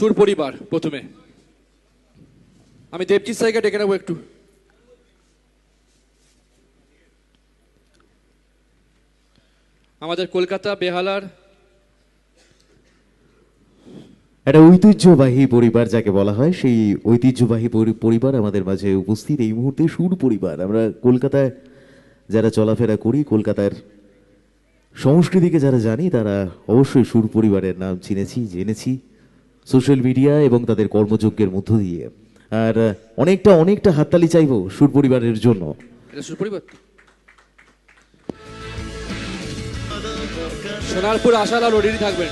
সুর পরিবার প্রথমে আমি দেবজিৎ সাইকে ডেকে নেবো একটু। আমাদের কলকাতা বেহালার একটা ঐতিহ্যবাহী পরিবার যাকে বলা হয়, সেই ঐতিহ্যবাহী পরিবার আমাদের মাঝে উপস্থিত এই মুহূর্তে। সুর পরিবার, আমরা কলকাতায় যারা চলাফেরা করি, কলকাতার সংস্কৃতিকে যারা জানি, তারা অবশ্যই সুর পরিবারের নাম চিনেছি, জেনেছি সোশ্যাল মিডিয়া এবং তাদের কর্মযজ্ঞের মধ্য দিয়ে। আর অনেকটা হাততালি চাইবো সুর পরিবারের জন্য। এটা সুর পরিবার সোনারপুর আশাল আর রেডি থাকবেন।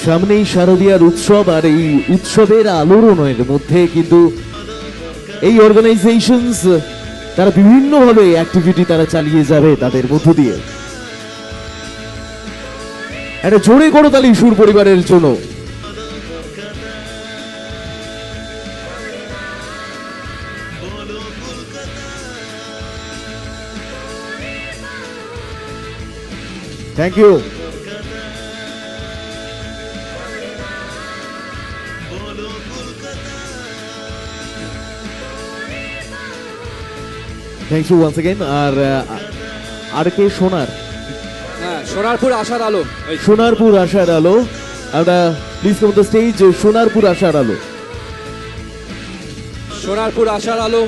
সামনেই শারদীয়ার উৎসব, আর এই উৎসবের আলোড়নের মধ্যে কিন্তু এই অর্গানাইজেশনস তারা বিভিন্নভাবে অ্যাক্টিভিটি তারা চালিয়ে যাবে তাদের মধ্য দিয়ে। একটা জোরে করতালি সুর পরিবারের জন্য। Thank you. Thank you once again. আর কে সোনার, হ্যাঁ সোনারপুর আশার আলো, সোনারপুর আশার আলো। আমরা please come on the stage. Sonarpur Ashar Alo, Sonarpur Ashar আলো।